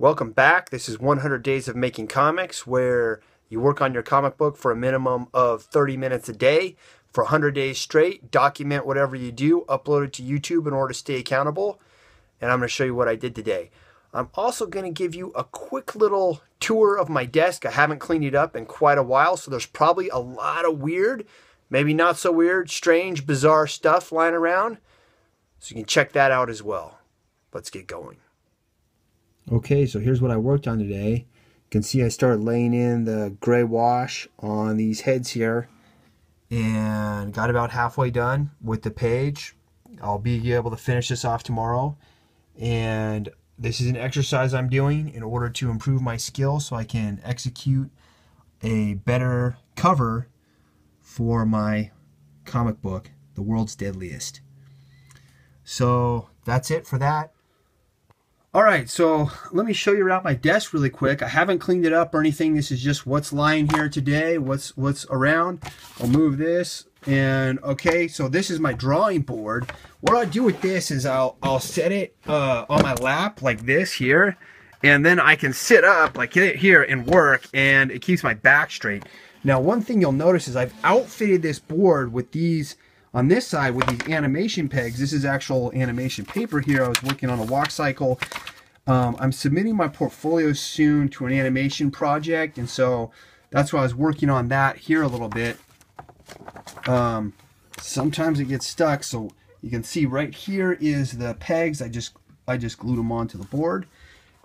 Welcome back. This is 100 Days of Making Comics, where you work on your comic book for a minimum of 30 minutes a day for 100 days straight. Document whatever you do, upload it to YouTube in order to stay accountable. And I'm going to show you what I did today. I'm also going to give you a quick little tour of my desk. I haven't cleaned it up in quite a while, so there's probably a lot of weird, maybe not so weird, strange, bizarre stuff lying around. So you can check that out as well. Let's get going. Okay, so here's what I worked on today. You can see I started laying in the gray wash on these heads here and got about halfway done with the page. I'll be able to finish this off tomorrow. And this is an exercise I'm doing in order to improve my skill so I can execute a better cover for my comic book, The World's Deadliest. So that's it for that. Alright, so let me show you around my desk really quick. I haven't cleaned it up or anything. This is just what's lying here today, what's around. I'll move this. And okay, so this is my drawing board. What I do with this is I'll set it on my lap like this here. And then I can sit up like here and work, and it keeps my back straight. Now, one thing you'll notice is I've outfitted this board with these, on this side, with these animation pegs. This is actual animation paper here. I was working on a walk cycle. I'm submitting my portfolio soon to an animation project, and so that's why I was working on that here a little bit. Sometimes it gets stuck, so you can see right here is the pegs. I just glued them onto the board,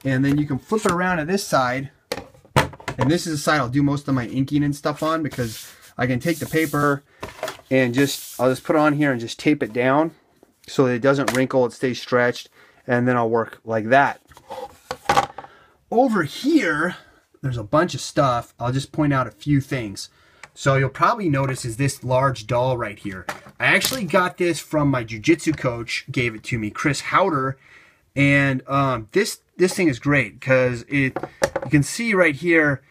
and then you can flip it around to this side, and this is the side I'll do most of my inking and stuff on, because I can take the paper and I'll just put it on here and just tape it down so that it doesn't wrinkle, it stays stretched, and then I'll work like that. Over here, there's a bunch of stuff. I'll just point out a few things. So you'll probably notice is this large doll right here. I actually got this from my jiu-jitsu coach, gave it to me, Chris Howder, and this thing is great because you can see right here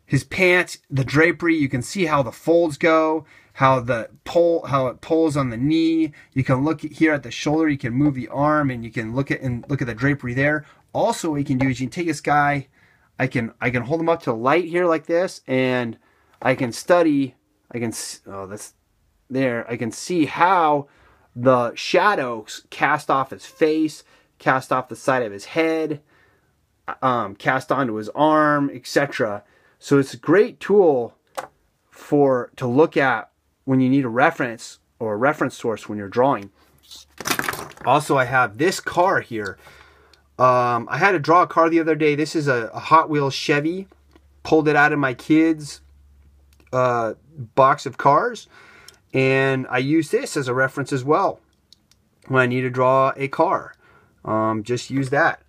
his pants, the drapery. You can see how the folds go, how it pulls on the knee. You can look here at the shoulder. You can move the arm, and you can look at the drapery there. Also, what you can do is you can take this guy. I can hold him up to the light here like this, and I can study. I can see how the shadows cast off his face, cast off the side of his head, cast onto his arm, etc. So it's a great tool to look at when you need a reference or a reference source when you're drawing. Also, I have this car here. I had to draw a car the other day. This is a Hot Wheels Chevy. Pulled it out of my kids' box of cars, and I use this as a reference as well when I need to draw a car. Just use that.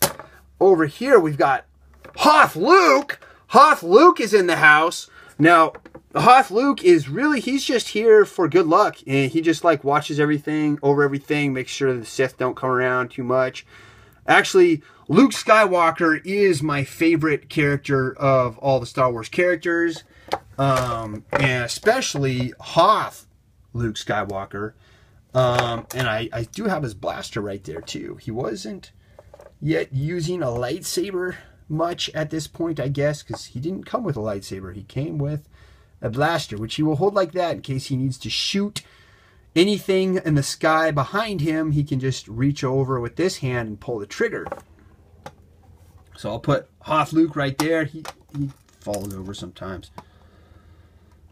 Over here we've got Hoth Luke. Hoth Luke is in the house. Now, Hoth Luke is really, he's just here for good luck, and he just like watches everything, over everything, makes sure the Sith don't come around too much. Actually, Luke Skywalker is my favorite character of all the Star Wars characters, and especially Hoth Luke Skywalker. And I do have his blaster right there too. He wasn't yet using a lightsaber much at this point, I guess, because he didn't come with a lightsaber. He came with a blaster, which he will hold like that in case he needs to shoot anything in the sky behind him. He can just reach over with this hand and pull the trigger. So I'll put Hoth Luke right there. He falls over sometimes.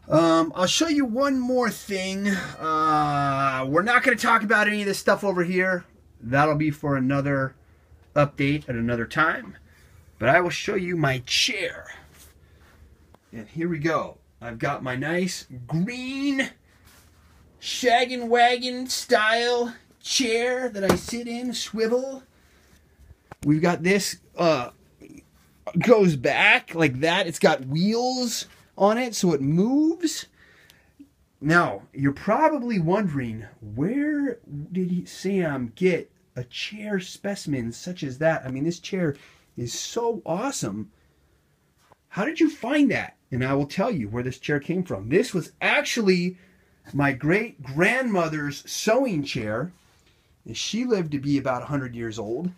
I'll show you one more thing. We're not going to talk about any of this stuff over here. That'll be for another update at another time. But I will show you my chair. And here we go. I've got my nice green shaggin' wagon style chair that I sit in, swivel. We've got this, goes back like that. It's got wheels on it so it moves. Now, you're probably wondering, where did Sam get a chair specimen such as that? I mean, this chair is so awesome. How did you find that? And I will tell you where this chair came from. This was actually my great-grandmother's sewing chair. And she lived to be about 100 years old.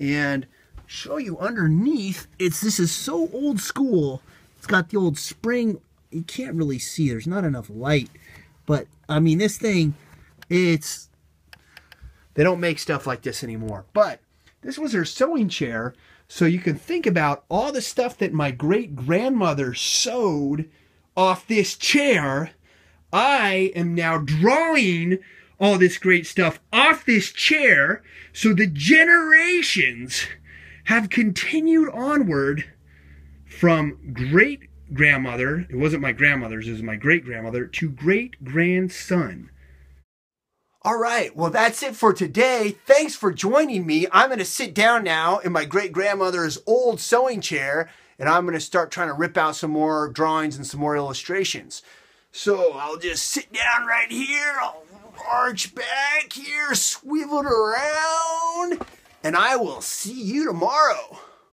And show you underneath. This is so old school. It's got the old spring. You can't really see. There's not enough light. But, I mean, this thing, they don't make stuff like this anymore. But this was her sewing chair. So you can think about all the stuff that my great-grandmother sewed off this chair. I am now drawing all this great stuff off this chair. So the generations have continued onward from great-grandmother, it wasn't my grandmother's, it was my great-grandmother, to great-grandson. All right, well, that's it for today. Thanks for joining me. I'm going to sit down now in my great-grandmother's old sewing chair, and I'm going to start trying to rip out some more drawings and some more illustrations. So I'll just sit down right here. I'll arch back here, swivel it around, and I will see you tomorrow.